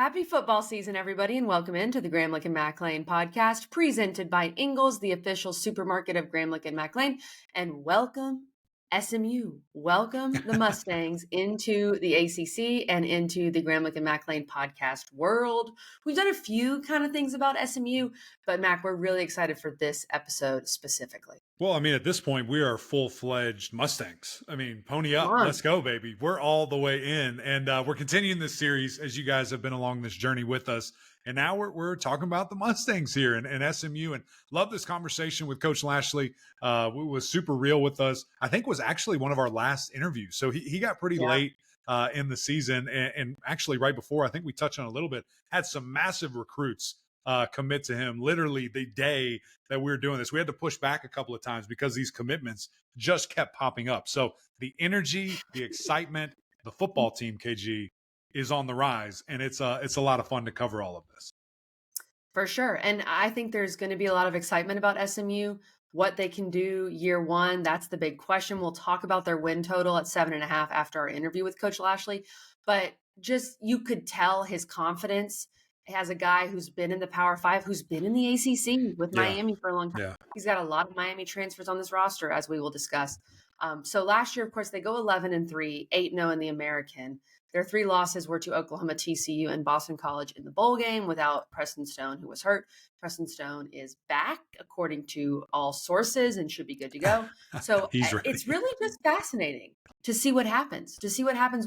Happy football season, everybody, and welcome into the Gramlich and McLean podcast, presented by Ingles, the official supermarket of Gramlich and McLean. And welcome, SMU. Welcome the Mustangs into the ACC and into the Gramlich and McLean podcast world. We've done a few kind of things about SMU, but Mac, we're really excited for this episode specifically. Well, I mean, at this point, we are full-fledged Mustangs. I mean, pony up. Let's go, baby. We're all the way in. And we're continuing this series as you guys have been along this journey with us. And now we're talking about the Mustangs here and SMU. And love this conversation with Coach Lashlee. Was super real with us. I think was actually one of our last interviews. So he got pretty late in the season. And actually right before, I think we touched on a little bit, had some massive recruits commit to him literally the day that we were doing this. We had to push back a couple of times because these commitments just kept popping up. So the energy, the excitement, the football team, KG, is on the rise, and it's a lot of fun to cover all of this. For sure. And I think there's going to be a lot of excitement about SMU, what they can do year one. That's the big question. We'll talk about their win total at 7.5 after our interview with Coach Lashlee. But just, you could tell his confidence as a guy who's been in the Power Five, who's been in the ACC with Miami for a long time. Yeah. He's got a lot of Miami transfers on this roster, as we will discuss. So last year, of course, they go 11-3, 8-0 in the American. Their 3 losses were to Oklahoma, TCU, and Boston College in the bowl game without Preston Stone, who was hurt. Preston Stone is back, according to all sources, and should be good to go. So it's really just fascinating to see what happens,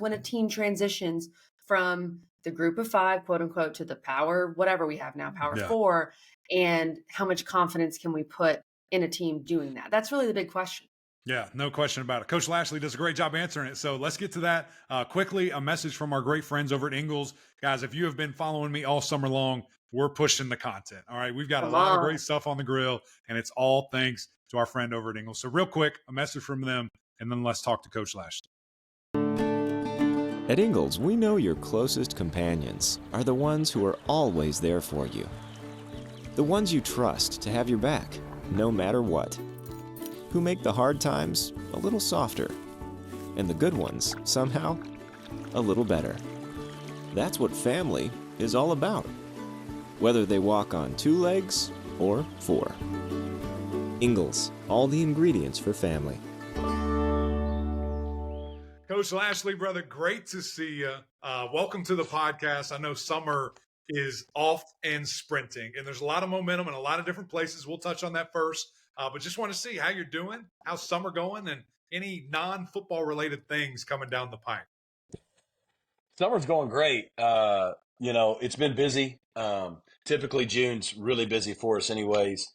when a team transitions from the group of 5, quote unquote, to the power, whatever we have now, power 4, and how much confidence can we put in a team doing that? That's really the big question. Yeah, no question about it. Coach Lashlee does a great job answering it. So let's get to that quickly. A message from our great friends over at Ingles. Guys, if you have been following me all summer long, we're pushing the content. All right, we've got a lot of great stuff on the grill, and it's all thanks to our friend over at Ingles. So real quick, a message from them, and then let's talk to Coach Lashlee. At Ingles, we know your closest companions are the ones who are always there for you. The ones you trust to have your back, no matter what. Who make the hard times a little softer, and the good ones, somehow, a little better. That's what family is all about, whether they walk on 2 legs or 4. Ingles, all the ingredients for family. Coach Lashlee, brother, great to see you. Welcome to the podcast. I know summer is off and sprinting, and there's a lot of momentum in a lot of different places. We'll touch on that first. But just want to see how you're doing, how's summer going, and any non-football related things coming down the pipe. Summer's going great. It's been busy. Typically June's really busy for us anyways.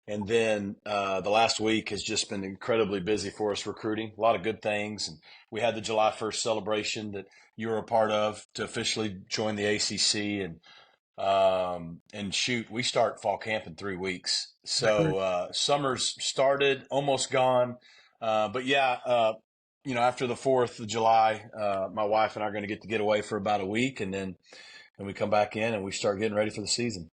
And then the last week has just been incredibly busy for us recruiting. A lot of good things. And we had the July 1st celebration that you were a part of to officially join the ACC. And shoot, we start fall camp in 3 weeks. So summer's started, almost gone. But after the 4th of July, my wife and I are going to get away for about a week, and then we come back in and we start getting ready for the season.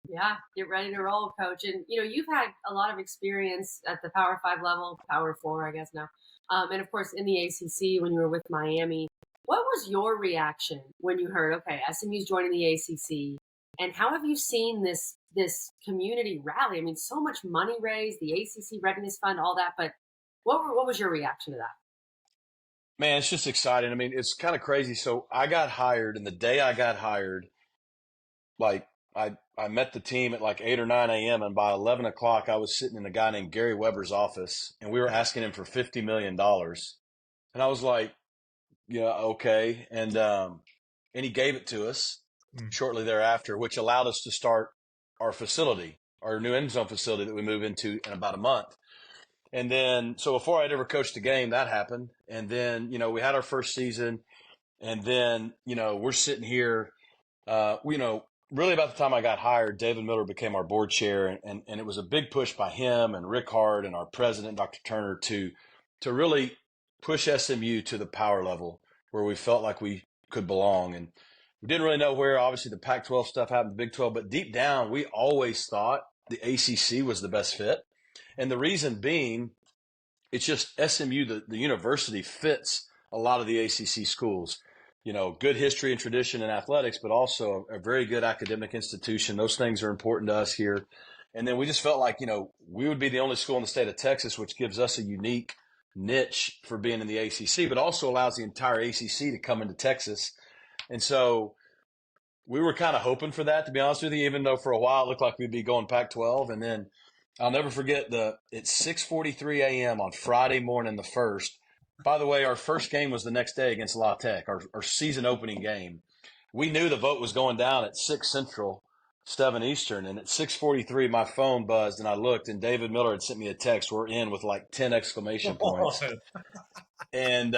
Yeah, get ready to roll, Coach. And, you've had a lot of experience at the Power 5 level, Power 4, I guess now. And, of course, in the ACC when you were with Miami. What was your reaction when you heard, okay, SMU's joining the ACC, and how have you seen this community rally? I mean, so much money raised, the ACC Readiness Fund, all that, but what was your reaction to that? Man, it's just exciting. I mean, it's kind of crazy. So I got hired, and the day I got hired, like I met the team at like 8 or 9 a.m., and by 11 o'clock, I was sitting in a guy named Gary Weber's office, and we were asking him for $50 million. And I was like, yeah, okay. And he gave it to us shortly thereafter, which allowed us to start our facility, our new end zone facility that we move into in about a month. And then, so before I'd ever coached a game, that happened. And then, we had our first season, and then, we're sitting here, really about the time I got hired, David Miller became our board chair, and it was a big push by him and Rick Hart and our president, Dr. Turner, to really push SMU to the power level where we felt like we could belong. And we didn't really know where. Obviously, the Pac-12 stuff happened, the Big 12, but deep down, we always thought the ACC was the best fit. And the reason being, it's just SMU, the university fits a lot of the ACC schools. good history and tradition in athletics, but also a very good academic institution. Those things are important to us here. And then we just felt like, we would be the only school in the state of Texas, which gives us a unique niche for being in the ACC, but also allows the entire ACC to come into Texas. And so we were kind of hoping for that, to be honest with you, even though for a while it looked like we'd be going Pac-12. And then I'll never forget it's 6:43 a.m. on Friday morning, the first. By the way, our first game was the next day against La Tech, our season opening game. We knew the vote was going down at 6 Central, 7 Eastern. And at 6:43, my phone buzzed and I looked, and David Miller had sent me a text. We're in with like 10 exclamation points. And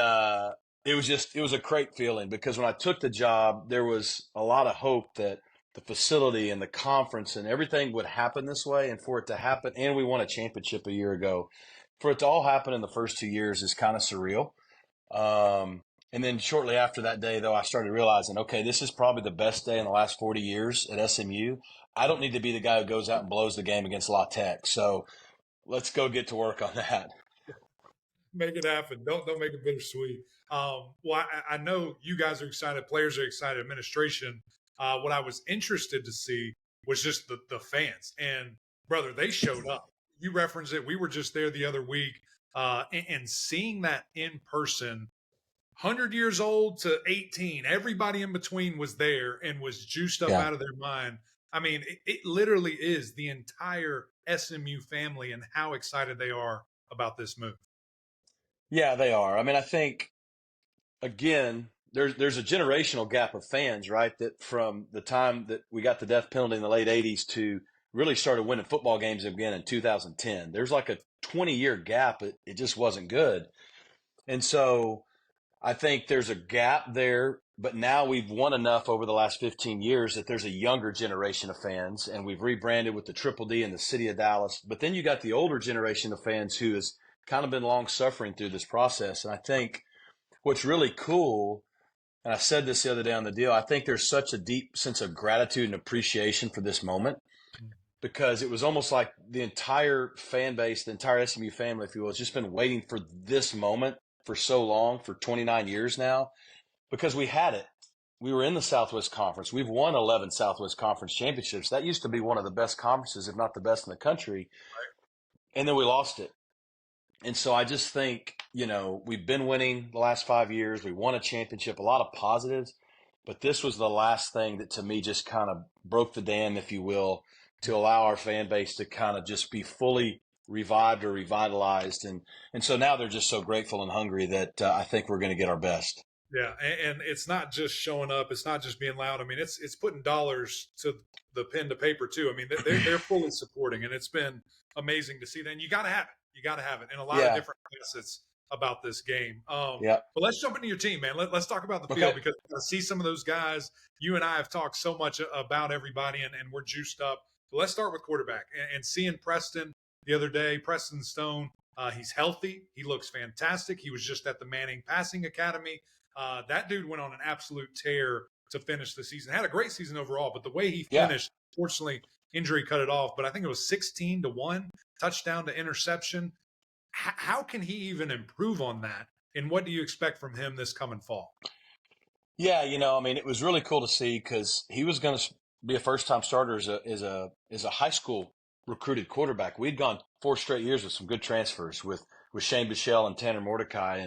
it was a great feeling, because when I took the job, there was a lot of hope that the facility and the conference and everything would happen this way. And for it to happen, and we won a championship a year ago, for it to all happen in the first 2 years is kind of surreal. And then shortly after that day, though, I started realizing, okay, this is probably the best day in the last 40 years at SMU. I don't need to be the guy who goes out and blows the game against La Tech. So let's go get to work on that. Make it happen. Don't make it bittersweet. Well, I know you guys are excited. Players are excited. Administration. What I was interested to see was just the fans. And, brother, they showed up. You referenced it. We were just there the other week. And seeing that in person, 100 years old to 18, everybody in between was there and was juiced up out of their mind. I mean, it literally is the entire SMU family and how excited they are about this move. Yeah, they are. I mean, I think, again, there's a generational gap of fans, right? That from the time that we got the death penalty in the late 80s to really started winning football games again in 2010. There's like a 20-year gap. It just wasn't good. And so I think there's a gap there, but now we've won enough over the last 15 years that there's a younger generation of fans, and we've rebranded with the Triple D in the city of Dallas. But then you got the older generation of fans who has kind of been long suffering through this process. And I think what's really cool, and I said this the other day on the deal, I think there's such a deep sense of gratitude and appreciation for this moment, because it was almost like the entire fan base, the entire SMU family, if you will, has just been waiting for this moment for so long, for 29 years now, because we had it. We were in the Southwest Conference. We've won 11 Southwest Conference championships. That used to be one of the best conferences, if not the best in the country. And then we lost it. And so I just think, we've been winning the last 5 years. We won a championship, a lot of positives, but this was the last thing that to me just kind of broke the dam, if you will, to allow our fan base to kind of just be fully revived or revitalized. And so now they're just so grateful and hungry that I think we're going to get our best. Yeah. And it's not just showing up. It's not just being loud. I mean, it's putting dollars to the pen to paper too. I mean, they're fully supporting, and it's been amazing to see that. And you got to have it. You got to have it in a lot of different facets about this game. But let's jump into your team, man. Let's talk about the field, because I see some of those guys. You and I have talked so much about everybody, and we're juiced up. But let's start with quarterback. And seeing Preston the other day, Preston Stone, he's healthy. He looks fantastic. He was just at the Manning Passing Academy. That dude went on an absolute tear to finish the season. Had a great season overall, but the way he finished, fortunately, injury cut it off. But I think it was 16-1 touchdown to interception. How can he even improve on that? And what do you expect from him this coming fall? Yeah, I mean, it was really cool to see, because he was going to be a first-time starter as a high school recruited quarterback. We'd gone 4 straight years with some good transfers with Shane Bichelle and Tanner Mordecai,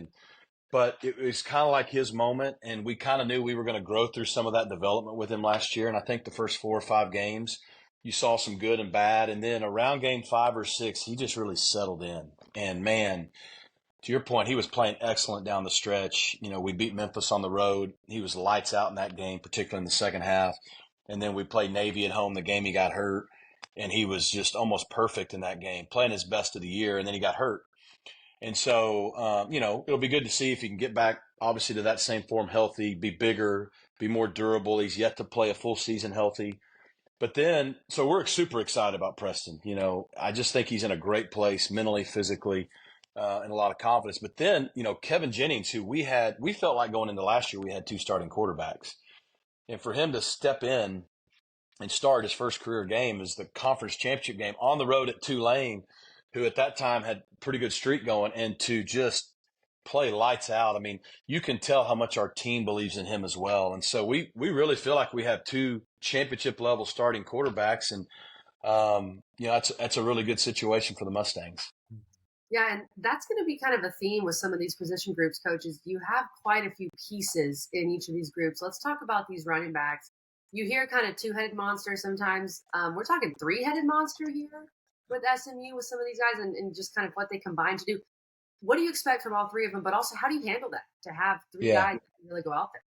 but it was kind of like his moment, and we kind of knew we were going to grow through some of that development with him last year. And I think the first 4 or 5 games, you saw some good and bad, and then around game 5 or 6, he just really settled in. And man, to your point, he was playing excellent down the stretch. We beat Memphis on the road. He was lights out in that game, particularly in the second half. And then we played Navy at home, the game he got hurt, and he was just almost perfect in that game, playing his best of the year, and then he got hurt. And so, it'll be good to see if he can get back, obviously, to that same form, healthy, be bigger, be more durable. He's yet to play a full season healthy. But then, so we're super excited about Preston. I just think he's in a great place mentally, physically, and a lot of confidence. But then, Kevin Jennings, who we felt like going into last year, we had 2 starting quarterbacks. And for him to step in and start his first career game is the conference championship game on the road at Tulane, who at that time had pretty good streak going, and to just play lights out. I mean, you can tell how much our team believes in him as well. And so we really feel like we have two championship level starting quarterbacks. And, that's a really good situation for the Mustangs. Yeah, and that's going to be kind of a theme with some of these position groups, coaches. You have quite a few pieces in each of these groups. Let's talk about these running backs. You hear kind of two-headed monster sometimes. We're talking three-headed monster here with SMU with some of these guys and just kind of what they combine to do. What do you expect from all three of them? But also, how do you handle that to have three guys that really go out there?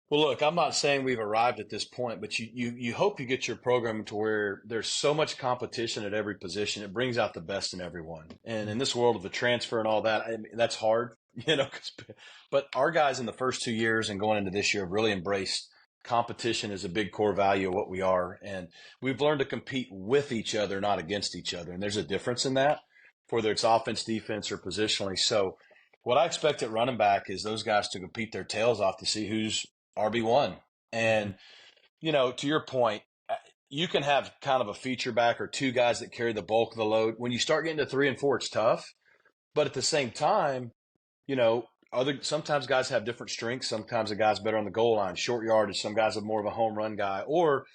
Well, look, I'm not saying we've arrived at this point, but you hope you get your program to where there's so much competition at every position. It brings out the best in everyone. And in this world of the transfer and all that, I mean, that's hard, but our guys in the first 2 years and going into this year have really embraced competition as a big core value of what we are. And we've learned to compete with each other, not against each other. And there's a difference in that, whether it's offense, defense, or positionally. So what I expect at running back is those guys to compete their tails off to see who's RB1. And, to your point, you can have kind of a feature back or two guys that carry the bulk of the load. When you start getting to 3 and 4, it's tough. But at the same time, sometimes guys have different strengths. Sometimes a guy's better on the goal line, short yardage. Some guys are more of a home run guy. Or,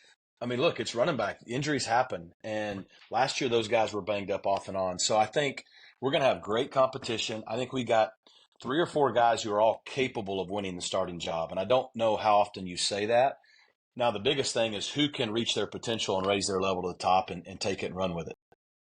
look, it's running back. Injuries happen. And last year, those guys were banged up off and on. So I think we're going to have great competition. I think we got 3 or 4 guys who are all capable of winning the starting job. And I don't know how often you say that. Now, the biggest thing is who can reach their potential and raise their level to the top and take it and run with it.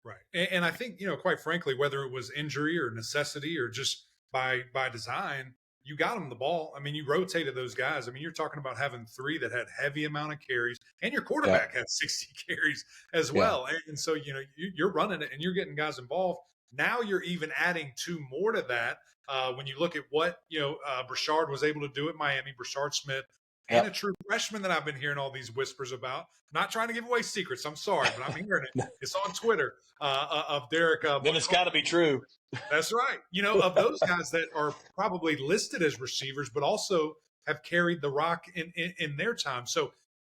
Right. And I think, quite frankly, whether it was injury or necessity or just by design, you got them the ball. I mean, you rotated those guys. I mean, you're talking about having 3 that had heavy amount of carries, and your quarterback had 60 carries as well. And so, you're running it and you're getting guys involved. Now you're even adding 2 more to that. When you look at what, Brashard was able to do at Miami, Brashard Smith, and a true freshman that I've been hearing all these whispers about. Not trying to give away secrets. I'm sorry, but I'm hearing it. It's on Twitter of Derek. Then it's got to be true. That's right. Of those guys that are probably listed as receivers, but also have carried the rock in their time. So,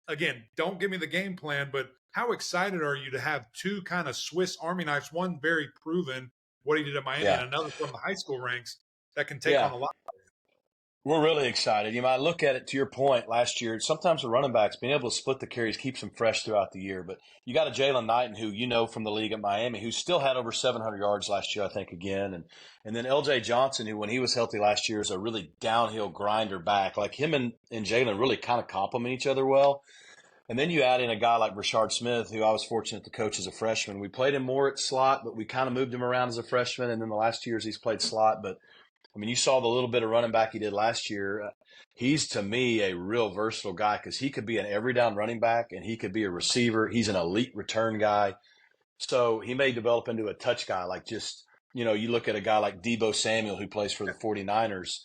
again, don't give me the game plan, but how excited are you to have 2 kind of Swiss Army knives, one very proven, what he did at Miami, and another from the high school ranks that can take on a lot. We're really excited. I look at it to your point last year. Sometimes the running backs being able to split the carries keeps them fresh throughout the year. But you got a Jalen Knighton who from the league at Miami, who still had over 700 yards last year, I think, again. And then L.J. Johnson, who when he was healthy last year is a really downhill grinder back. Like him and Jalen really kind of complement each other well. And then you add in a guy like Brashard Smith, who I was fortunate to coach as a freshman. We played him more at slot, but we kind of moved him around as a freshman. And then the last 2 years he's played slot. But you saw the little bit of running back he did last year. He's, to me, a real versatile guy because he could be an every down running back and he could be a receiver. He's an elite return guy. So he may develop into a touch guy. Like you look at a guy like Deebo Samuel who plays for the 49ers,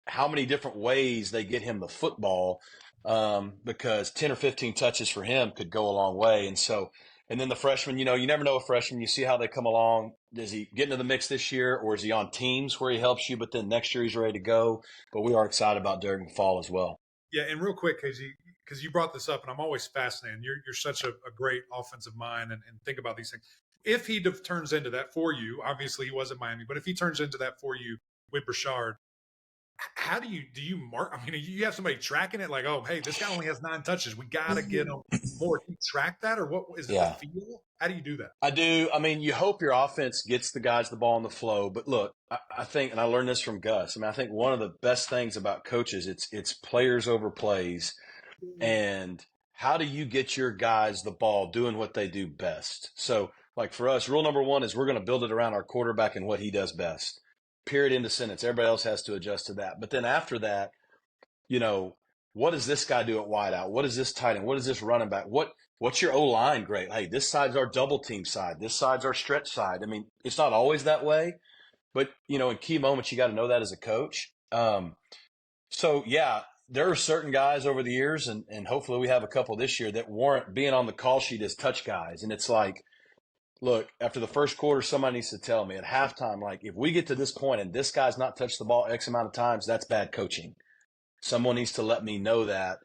how many different ways they get him the football because 10 or 15 touches for him could go a long way. And then the freshman, you never know a freshman. You see how they come along. Does he get into the mix this year, or is he on teams where he helps you, but then next year he's ready to go? But we are excited about Derek McFall as well. Yeah, and real quick, Casey, because you brought this up, and I'm always fascinated. You're such a great offensive mind and think about these things. If he turns into that for you, obviously he was at Miami, but if he turns into that for you with Brashard, how do you mark? You have somebody tracking it like, oh, hey, this guy only has 9 touches. We got to get him more. Do you track that, or what is it? The feel? How do you do that? I do. You hope your offense gets the guys the ball in the flow. But look, I think, and I learned this from Gus. I think one of the best things about coaches, it's players over plays. And how do you get your guys the ball doing what they do best? So, like for us, rule number 1 is we're going to build it around our quarterback and what he does best. Period, end of sentence. Everybody else has to adjust to that. But then after that, what does this guy do at wideout? What is this tight end? What is this running back? What's your O-line great? Hey, this side's our double team side. This side's our stretch side. It's not always that way, but in key moments you got to know that as a coach. So yeah, there are certain guys over the years, and hopefully we have a couple this year that warrant being on the call sheet as touch guys. And it's like, look, after the first quarter, somebody needs to tell me at halftime, like, if we get to this point and this guy's not touched the ball X amount of times, that's bad coaching. Someone needs to let me know that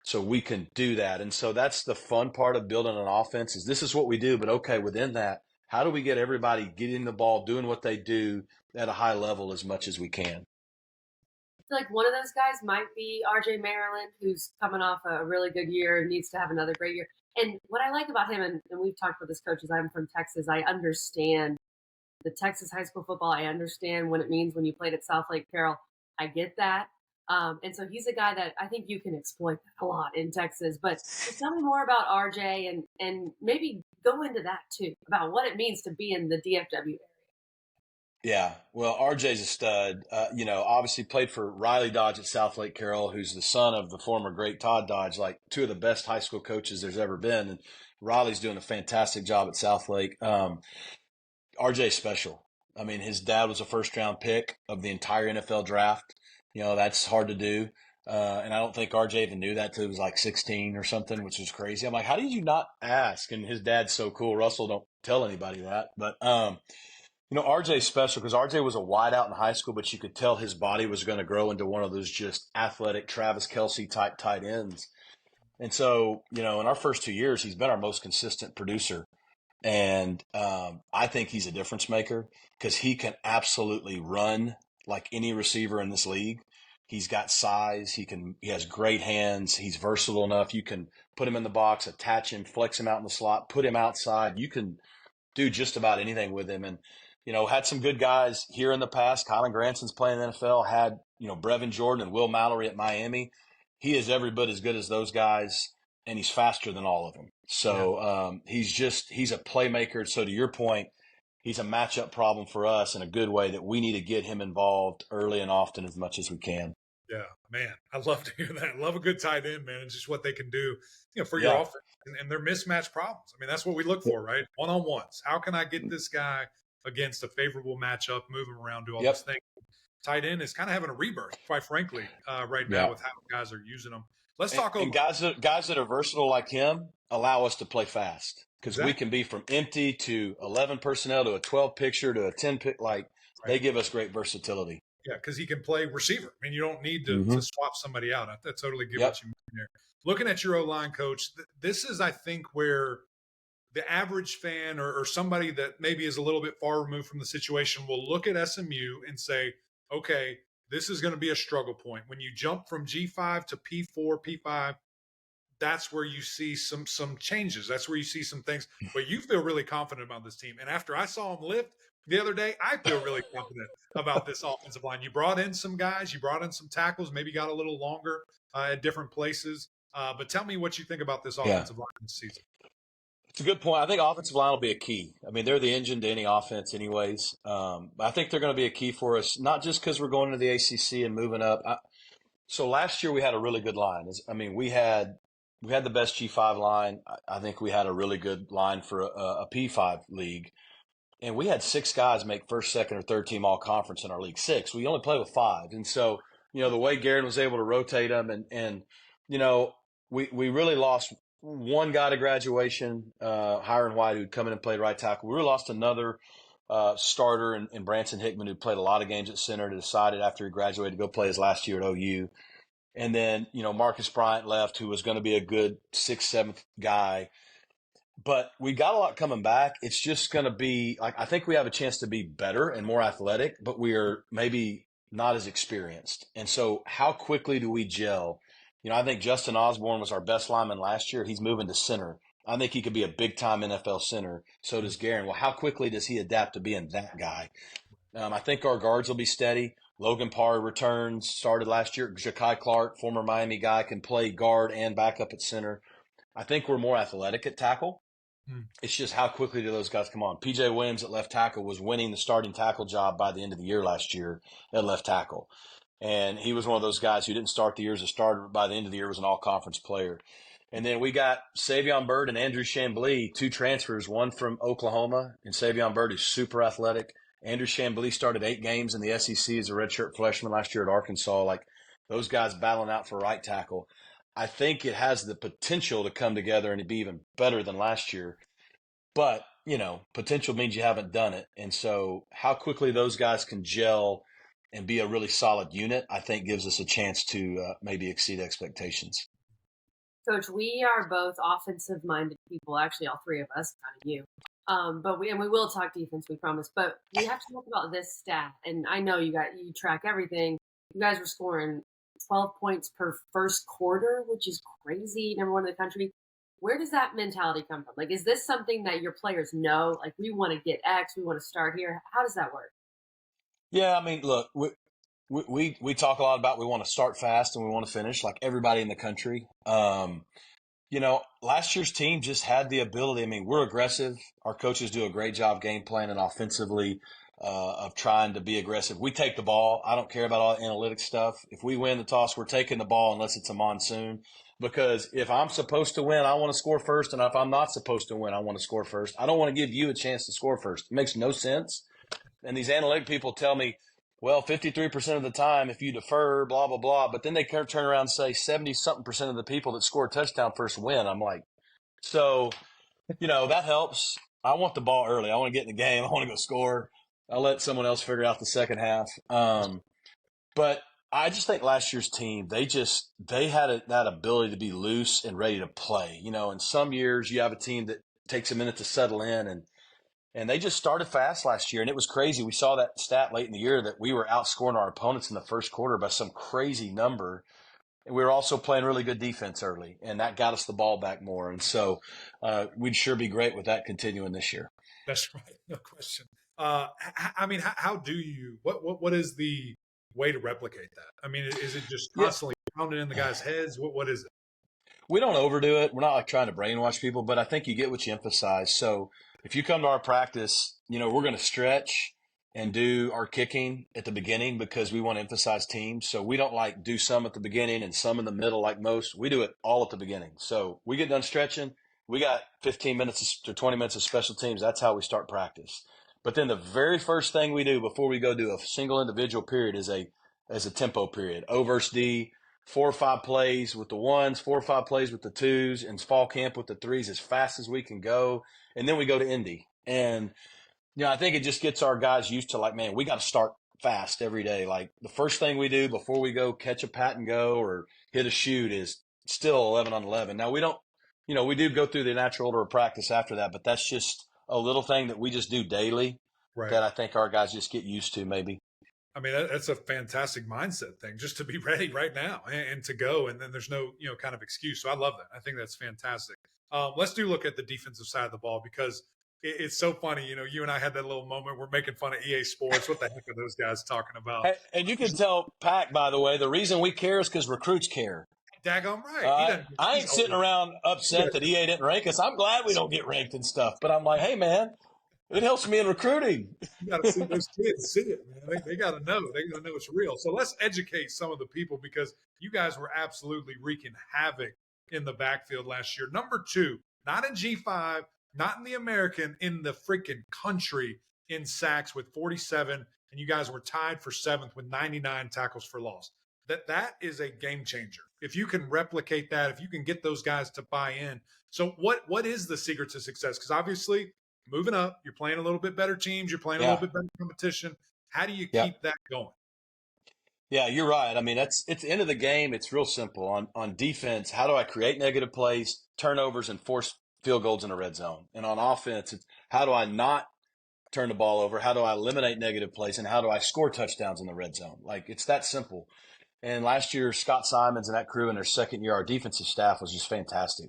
so we can do that. And so that's the fun part of building an offense is this is what we do. But, okay, within that, how do we get everybody getting the ball, doing what they do, at a high level as much as we can. I feel like one of those guys might be RJ Maryland, who's coming off a really good year and needs to have another great year. And what I like about him, and we've talked with this coach, is I'm from Texas. I understand the Texas high school football. I understand what it means when you played at South Lake Carroll. I get that. And so he's a guy that I think you can exploit a lot in Texas. But just tell me more about RJ and maybe go into that too, about what it means to be in the DFW area. Yeah, well, RJ's a stud. Obviously played for Riley Dodge at South Lake Carroll, who's the son of the former great Todd Dodge, like two of the best high school coaches there's ever been. And Riley's doing a fantastic job at South Lake. RJ's special. I mean, his dad was a first-round pick of the entire NFL draft. That's hard to do. And I don't think RJ even knew that till he was like 16 or something, which was crazy. I'm like, how did you not ask? And his dad's so cool. Russell, don't tell anybody that. But RJ's special because RJ was a wideout in high school, but you could tell his body was going to grow into one of those just athletic Travis Kelce type tight ends. And so, in our first 2 years, he's been our most consistent producer. And I think he's a difference maker because he can absolutely run like any receiver in this league. He's got size. He has great hands. He's versatile enough. You can put him in the box, attach him, flex him out in the slot, put him outside. You can do just about anything with him. And had some good guys here in the past. Kylan Granson's playing in the NFL, had, Brevin Jordan and Will Mallory at Miami. He is every bit as good as those guys, and he's faster than all of them. So he's a playmaker. So to your point, he's a matchup problem for us in a good way that we need to get him involved early and often as much as we can. Yeah, man, I love to hear that. I love a good tight end, man, and just what they can do, for your offense and their mismatch problems. I mean, that's what we look for, right? One-on-ones. How can I get this guy against a favorable matchup, move him around, do all these things? Tight end is kind of having a rebirth, quite frankly, right now with how guys are using them. Let's talk over. And guys that are versatile like him allow us to play fast because we can be from empty to 11 personnel to a 12 picture to a 10 pick. They give us great versatility. Yeah, because he can play receiver. I mean, you don't need to swap somebody out. I totally get what you mean there. Looking at your O-line, coach, this is, I think, where the average fan or somebody that maybe is a little bit far removed from the situation will look at SMU and say, okay, this is going to be a struggle point. When you jump from G5 to P4, P5, that's where you see some changes. That's where you see some things. But you feel really confident about this team. And after I saw them lift the other day, I feel really confident about this offensive line. You brought in some guys. You brought in some tackles, maybe got a little longer at different places. But tell me what you think about this offensive line this season. It's a good point. I think offensive line will be a key. I mean, they're the engine to any offense anyways. I think they're going to be a key for us, not just because we're going to the ACC and moving up. So last year we had a really good line. I mean, we had the best G5 line. I think we had a really good line for a P5 league. And we had 6 guys make first, second, or third team all conference in our league. 6. We only play with 5. And so, the way Garen was able to rotate them and we really lost one guy to graduation, Hiron White, who'd come in and played right tackle. We really lost another starter in Branson Hickman, who played a lot of games at center, to decided after he graduated to go play his last year at OU. And then, Marcus Bryant left, who was going to be a good 6th, 7th guy. But we got a lot coming back. It's just going to be I think we have a chance to be better and more athletic, but we are maybe not as experienced. And so how quickly do we gel? I think Justin Osborne was our best lineman last year. He's moving to center. I think he could be a big-time NFL center. So does Garen. Well, how quickly does he adapt to being that guy? I think our guards will be steady. Logan Parr returns, started last year. Ja'Kai Clark, former Miami guy, can play guard and backup at center. I think we're more athletic at tackle. It's just how quickly do those guys come on. P.J. Williams at left tackle was winning the starting tackle job by the end of the year last year at left tackle. And he was one of those guys who didn't start the year as a starter, but by the end of the year was an all-conference player. And then we got Savion Byrd and Andrew Chamblee, 2 transfers, one from Oklahoma, and Savion Byrd is super athletic. Andrew Chamblee started 8 games in the SEC as a redshirt freshman last year at Arkansas. Those guys battling out for right tackle. I think it has the potential to come together and to be even better than last year. But, potential means you haven't done it. And so how quickly those guys can gel and be a really solid unit, I think gives us a chance to maybe exceed expectations. Coach, we are both offensive-minded people. Actually, all 3 of us, kind of you. But we will talk defense, we promise. But we have to talk about this stat, and I know you track everything. You guys were scoring 12 points per first quarter, which is crazy. Number one in the country. Where does that mentality come from? Like, is this something that your players know? Like, we want to get X, we want to start here. How does that work? Yeah, I mean, look, we talk a lot about we want to start fast and we want to finish like everybody in the country. Last year's team just had the ability. I mean, we're aggressive. Our coaches do a great job game planning offensively of trying to be aggressive. We take the ball. I don't care about all the analytics stuff. If we win the toss, we're taking the ball unless it's a monsoon. Because if I'm supposed to win, I want to score first. And if I'm not supposed to win, I want to score first. I don't want to give you a chance to score first. It makes no sense. And these analytic people tell me, well, 53% of the time, if you defer, blah, blah, blah. But then they turn around and say 70-something% of the people that score a touchdown first win. I'm like, so, that helps. I want the ball early. I want to get in the game. I want to go score. I'll let someone else figure out the second half. But I just think last year's team, they had that ability to be loose and ready to play. In some years you have a team that takes a minute to settle in and they just started fast last year, and it was crazy. We saw that stat late in the year that we were outscoring our opponents in the first quarter by some crazy number. And we were also playing really good defense early, and that got us the ball back more. And so we'd sure be great with that continuing this year. That's right, no question. I mean, how do you? What is the way to replicate that? I mean, is it just constantly pounding in the guys' heads? What is it? We don't overdo it. We're not like trying to brainwash people, but I think you get what you emphasize. So if you come to our practice, we're going to stretch and do our kicking at the beginning because we want to emphasize teams. So we don't like do some at the beginning and some in the middle like most. We do it all at the beginning. So we get done stretching. We got 15 minutes to 20 minutes of special teams. That's how we start practice. But then the very first thing we do before we go do a single individual period is a tempo period. O versus D, 4 or 5 plays with the ones, 4 or 5 plays with the twos, and fall camp with the threes as fast as we can go. And then we go to Indy. And, I think it just gets our guys used to like, man, we got to start fast every day. Like the first thing we do before we go catch a pat and go or hit a shoot is still 11 on 11. Now we don't, we do go through the natural order of practice after that, but that's just a little thing that we just do daily that I think our guys just get used to maybe. I mean, that's a fantastic mindset thing, just to be ready right now and to go. And then there's no, kind of excuse. So I love that. I think that's fantastic. Let's look at the defensive side of the ball because it's so funny. You and I had that little moment. We're making fun of EA Sports. What the heck are those guys talking about? Hey, and you can tell Pac, by the way, the reason we care is because recruits care. Daggone right. I ain't sitting around upset that EA didn't rank us. I'm glad we don't get ranked and stuff. But I'm like, hey, man, it helps me in recruiting. You got to see those kids see it, man. They got to know. They got to know it's real. So let's educate some of the people because you guys were absolutely wreaking havoc in the backfield last year. Number 2, not in G5, not in the American, in the freaking country in sacks with 47, and you guys were tied for 7th with 99 tackles for loss. That is a game changer. If you can replicate that, if you can get those guys to buy in. So what is the secret to success? Because obviously moving up, you're playing a little bit better teams, you're playing a little bit better competition. How do you keep that going? Yeah, you're right. I mean, it's the end of the game. It's real simple. On defense, how do I create negative plays, turnovers, and force field goals in a red zone? And on offense, it's how do I not turn the ball over? How do I eliminate negative plays? And how do I score touchdowns in the red zone? Like, it's that simple. And last year, Scott Simons and that crew in their second year, our defensive staff was just fantastic.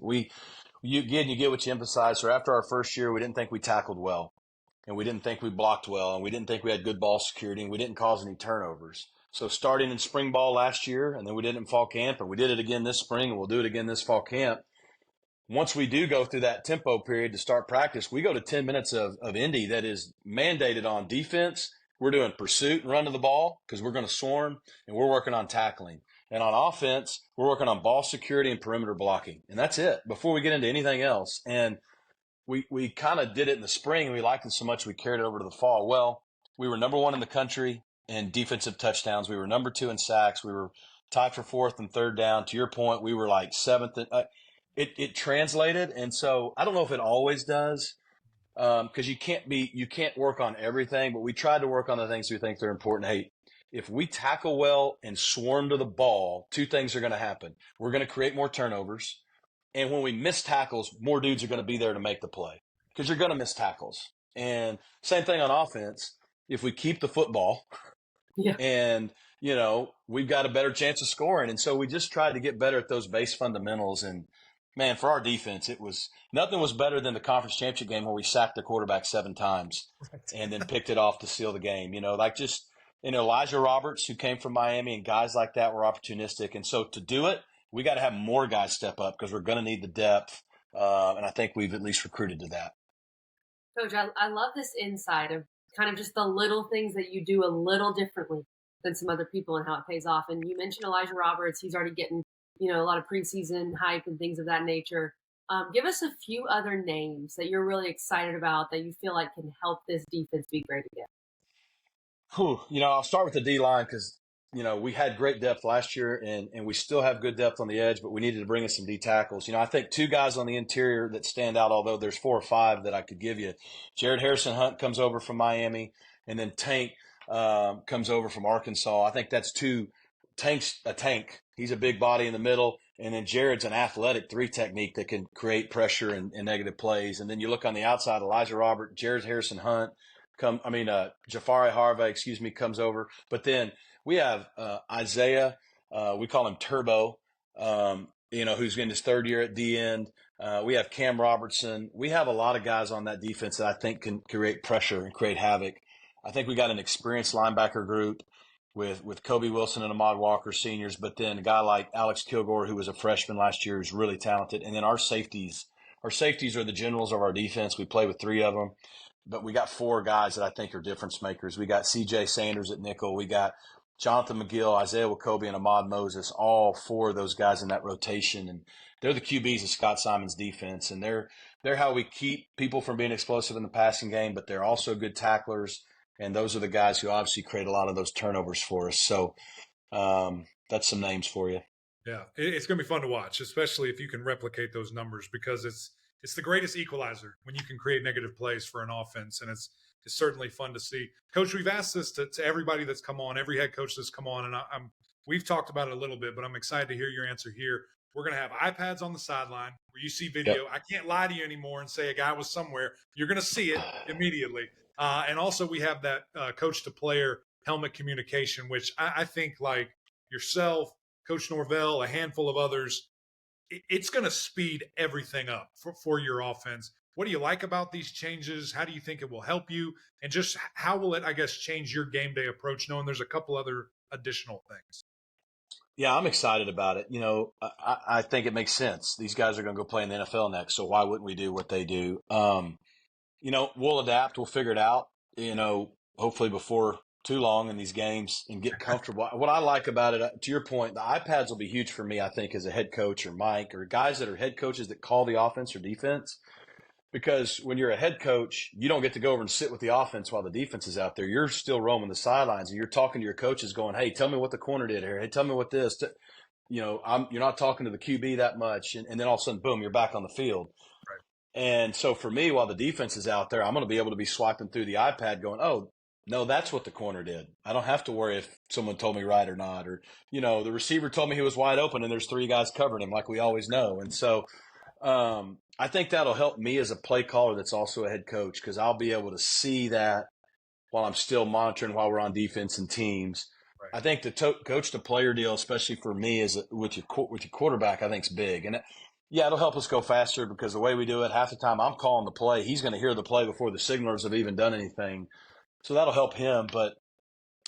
You get what you emphasize. So after our first year, we didn't think we tackled well, and we didn't think we blocked well, and we didn't think we had good ball security, and we didn't cause any turnovers. So starting in spring ball last year, and then we did it in fall camp, and we did it again this spring, and we'll do it again this fall camp. Once we do go through that tempo period to start practice, we go to 10 minutes of Indy that is mandated on defense. We're doing pursuit and run to the ball because we're going to swarm, and we're working on tackling. And on offense, we're working on ball security and perimeter blocking. And that's it before we get into anything else. And we kind of did it in the spring, and we liked it so much we carried it over to the fall. Well, we were number 1 in the country in defensive touchdowns. We were number 2 in sacks. We were tied for 4th and 3rd down. To your point, we were like 7th. It translated. And so I don't know if it always does because you can't work on everything, but we tried to work on the things we think they're important. Hey, if we tackle well and swarm to the ball, 2 things are going to happen. We're going to create more turnovers. And when we miss tackles, more dudes are going to be there to make the play. because you're going to miss tackles. And same thing on offense. If we keep the football and, we've got a better chance of scoring. And so we just tried to get better at those base fundamentals. And, man, for our defense, nothing was better than the conference championship game where we sacked the quarterback 7 times and then picked it off to seal the game. Elijah Roberts, who came from Miami, and guys like that were opportunistic. And so to do it, we got to have more guys step up because we're going to need the depth. And I think we've at least recruited to that. Coach, I love this insight of kind of just the little things that you do a little differently than some other people and how it pays off. And you mentioned Elijah Roberts. He's already getting, a lot of preseason hype and things of that nature. Give us a few other names that you're really excited about that you feel like can help this defense be great again. I'll start with the D-line because, we had great depth last year and we still have good depth on the edge, but we needed to bring in some D tackles. I think 2 guys on the interior that stand out, although there's 4 or 5 that I could give you. Jared Harrison Hunt comes over from Miami, and then Tank comes over from Arkansas. I think that's 2. Tank's a tank. He's a big body in the middle, and then Jared's an athletic 3 technique that can create pressure and negative plays. And then you look on the outside, Elijah Robert, Jared Harrison Hunt, Jafari Harvey, comes over. But then we have Isaiah, we call him Turbo, who's in his 3rd year at D end. We have Cam Robertson. We have a lot of guys on that defense that I think can create pressure and create havoc. I think we got an experienced linebacker group with Kobe Wilson and Ahmad Walker seniors, but then a guy like Alex Kilgore, who was a freshman last year, who's really talented. And then our safeties are the generals of our defense. We play with 3 of them, but we got 4 guys that I think are difference makers. We got CJ Sanders at nickel. We got Jonathan McGill, Isaiah Wakobe, and Ahmad Moses, all 4 of those guys in that rotation. And they're the QBs of Scott Simon's defense. And they're how we keep people from being explosive in the passing game, but they're also good tacklers. And those are the guys who obviously create a lot of those turnovers for us. So that's some names for you. Yeah, it's going to be fun to watch, especially if you can replicate those numbers, because it's the greatest equalizer when you can create negative plays for an offense. And it's certainly fun to see. Coach, we've asked this to everybody that's come on, every head coach that's come on, and we've talked about it a little bit, but I'm excited to hear your answer here. We're going to have iPads on the sideline where you see video. Yep. I can't lie to you anymore and say a guy was somewhere. You're going to see it immediately. And also we have that coach-to-player helmet communication, which I think, like yourself, Coach Norvell, a handful of others, it's going to speed everything up for your offense. What do you like about these changes? How do you think it will help you? And just how will it, I guess, change your game day approach, knowing there's a couple other additional things? Yeah, I'm excited about it. I think it makes sense. These guys are going to go play in the NFL next, so why wouldn't we do what they do? We'll adapt. We'll figure it out, hopefully before too long in these games and get comfortable. What I like about it, to your point, the iPads will be huge for me, I think, as a head coach or Mike or guys that are head coaches that call the offense or defense. Because when you're a head coach, you don't get to go over and sit with the offense while the defense is out there. You're still roaming the sidelines, and you're talking to your coaches going, hey, tell me what the corner did here. Hey, tell me what this. You're not talking to the QB that much. And then all of a sudden, boom, you're back on the field. Right. And so for me, while the defense is out there, I'm going to be able to be swiping through the iPad going, oh, no, that's what the corner did. I don't have to worry if someone told me right or not. Or, the receiver told me he was wide open and there's 3 guys covering him like we always know. And so I think that'll help me as a play caller that's also a head coach, because I'll be able to see that while I'm still monitoring while we're on defense and teams. Right. I think the coach-to-player deal, especially for me, is with your quarterback, I think is big. And it'll help us go faster because the way we do it, half the time I'm calling the play. He's going to hear the play before the signalers have even done anything. So that'll help him. But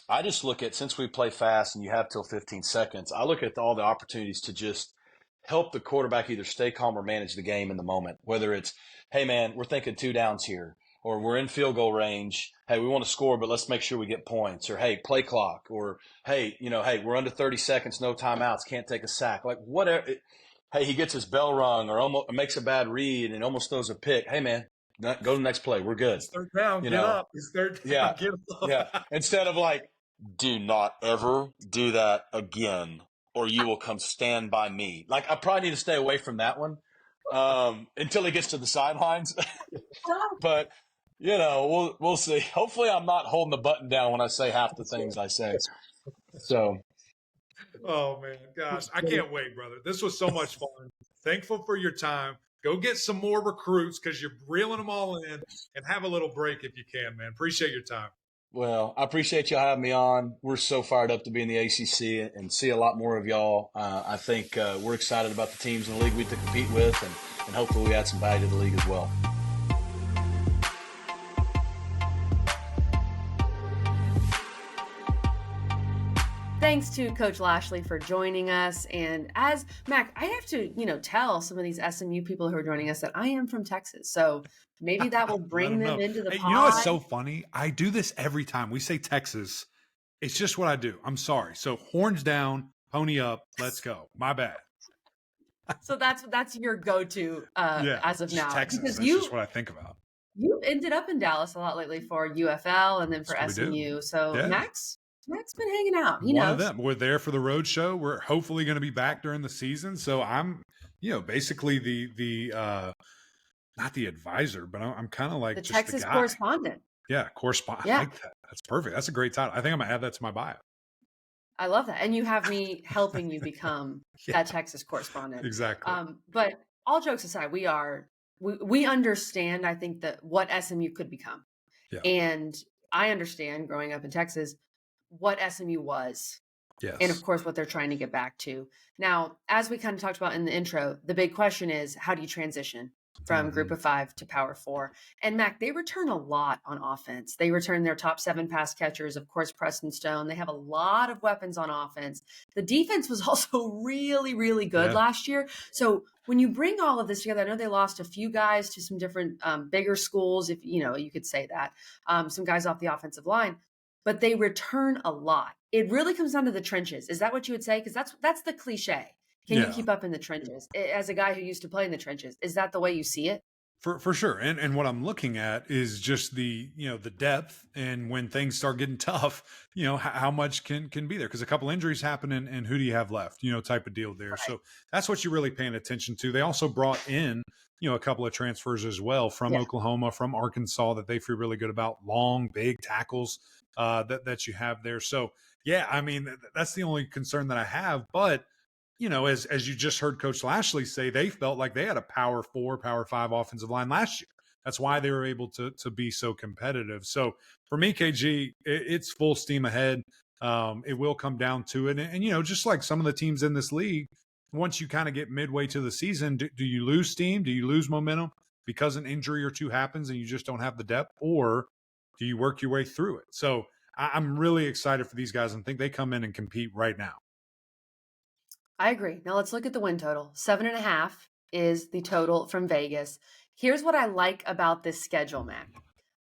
I just look at, since we play fast and you have till 15 seconds, I look at all the opportunities to just help the quarterback either stay calm or manage the game in the moment. Whether it's, hey, man, we're thinking 2 downs here, or we're in field goal range. Hey, we want to score, but let's make sure we get points. Or, hey, play clock. Or, hey, we're under 30 seconds, no timeouts, can't take a sack. Like, whatever. Hey, he gets his bell rung or almost makes a bad read and almost throws a pick. Hey, man, go to the next play. We're good. It's 3rd down. Get up. It's 3rd down. Get up. Yeah. Instead of like, do not ever do that again, or you will come stand by me. Like, I probably need to stay away from that one until he gets to the sidelines. But, we'll see. Hopefully I'm not holding the button down when I say half the things I say. So. Oh, man. Gosh, I can't wait, brother. This was so much fun. Thankful for your time. Go get some more recruits because you're reeling them all in, and have a little break if you can, man. Appreciate your time. Well, I appreciate y'all having me on. We're so fired up to be in the ACC and see a lot more of y'all. I think we're excited about the teams in the league we have to compete with, and hopefully we add some value to the league as well. Thanks to Coach Lashlee for joining us. And as Mac, I have to, tell some of these SMU people who are joining us that I am from Texas. So maybe that will bring them into the pod. You know what's so funny? I do this every time we say Texas. It's just what I do. I'm sorry. So horns down, pony up, let's go. My bad. So that's your go-to as of now. Texas. That's just what I think about. You ended up in Dallas a lot lately for UFL and then for SMU. So yeah. Mac's been hanging out. He knows. Of them. We're there for the road show. We're hopefully going to be back during the season. So I'm, basically the not the advisor, but I'm kind of like the just Texas the guy. correspondent. Yeah, correspondent. Yeah. I like that. That's perfect. That's a great title. I think I'm gonna add that to my bio. I love that. And you have me helping you become that Texas correspondent. Exactly. But all jokes aside, we understand, I think, that what SMU could become. Yeah. And I understand growing up in Texas what SMU was. Yes. And of course, what they're trying to get back to. Now, as we kind of talked about in the intro, the big question is, how do you transition from Group of 5 to Power 4? And Mac, they return a lot on offense. They return their top 7 pass catchers, of course, Preston Stone. They have a lot of weapons on offense. The defense was also really, really good last year. So when you bring all of this together, I know they lost a few guys to some different bigger schools, if you could say that, some guys off the offensive line, but they return a lot. It really comes down to the trenches. Is that what you would say? Because that's the cliche. Can you keep up in the trenches? As a guy who used to play in the trenches, is that the way you see it? For sure. And what I'm looking at is just the depth, and when things start getting tough, how much can be there, because a couple injuries happen, and who do you have left, type of deal there. Right. So that's what you're really paying attention to. They also brought in, a couple of transfers as well from Oklahoma, from Arkansas, that they feel really good about. Long, big tackles that you have there. So yeah, I mean, that's the only concern that I have. But as you just heard Coach Lashlee say, they felt like they had a Power 4, Power 5 offensive line last year. That's why they were able to be so competitive. So for me, KG, it's full steam ahead. It will come down to it. And just like some of the teams in this league, once you kind of get midway to the season, do you lose steam? Do you lose momentum because an injury or two happens and you just don't have the depth? Or do you work your way through it? So I'm really excited for these guys and think they come in and compete right now. I agree. Now let's look at the win total. 7.5 is the total from Vegas. Here's what I like about this schedule, Mac.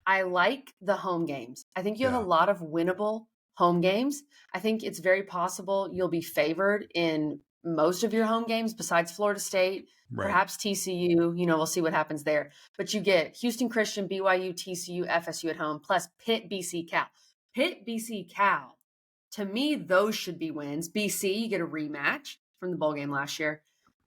I like the home games. I think you have a lot of winnable home games. I think it's very possible you'll be favored in most of your home games besides Florida State, perhaps TCU. We'll see what happens there. But you get Houston Christian, BYU, TCU, FSU at home, plus Pitt, BC, Cal. Pitt, BC, Cal. To me, those should be wins. BC, you get a rematch from the bowl game last year.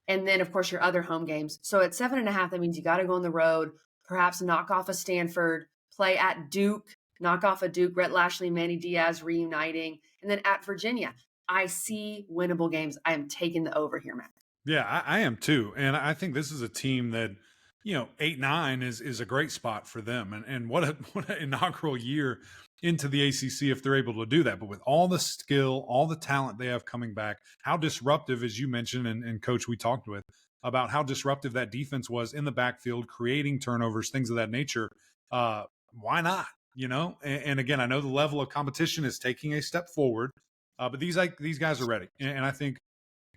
And then, of course, your other home games. So at 7.5, that means you got to go on the road, perhaps knock off a Stanford, play at Duke, knock off a Duke, Rhett Lashlee, Manny Diaz reuniting, and then at Virginia. I see winnable games. I am taking the over here, Matt. Yeah, I am too. And I think this is a team that, 8-9 is a great spot for them. And what an inaugural year into the ACC if they're able to do that. But with all the skill, all the talent they have coming back, how disruptive, as you mentioned, and Coach, we talked with, about how disruptive that defense was in the backfield, creating turnovers, things of that nature. Why not? And again, I know the level of competition is taking a step forward, but these guys are ready. And I think,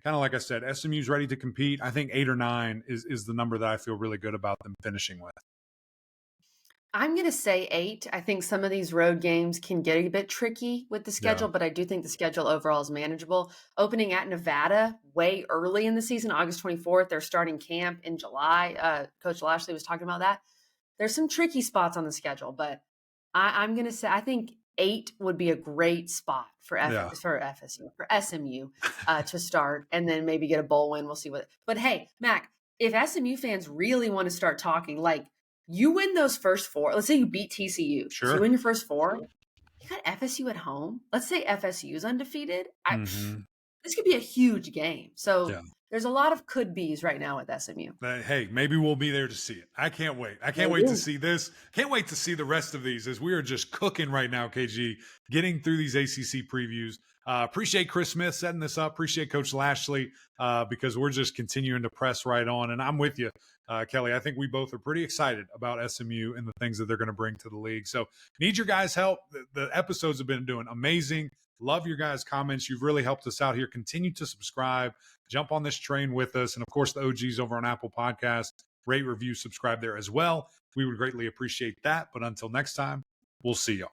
kind of like I said, SMU's ready to compete. I think 8 or 9 is the number that I feel really good about them finishing with. I'm going to say 8. I think some of these road games can get a bit tricky with the schedule, but I do think the schedule overall is manageable. Opening at Nevada way early in the season, August 24th, they're starting camp in July. Coach Lashlee was talking about that. There's some tricky spots on the schedule, but I'm going to say I think 8 would be a great spot for SMU to start, and then maybe get a bowl win. We'll see what. But hey, Mac, if SMU fans really want to start talking, like, you win those first 4. Let's say you beat TCU. Sure. So you win your first 4. You got FSU at home. Let's say FSU is undefeated. This could be a huge game. So there's a lot of could be's right now with SMU. Hey, maybe we'll be there to see it. I can't wait. I can't wait to see this. Can't wait to see the rest of these as we are just cooking right now, KG, getting through these ACC previews. Appreciate Chris Smith setting this up. Appreciate Coach Lashlee because we're just continuing to press right on. And I'm with you, Kelly. I think we both are pretty excited about SMU and the things that they're going to bring to the league. So need your guys' help. The episodes have been doing amazing. Love your guys' comments. You've really helped us out here. Continue to subscribe. Jump on this train with us. And, of course, the OGs over on Apple Podcasts. Rate, review, subscribe there as well. We would greatly appreciate that. But until next time, we'll see y'all.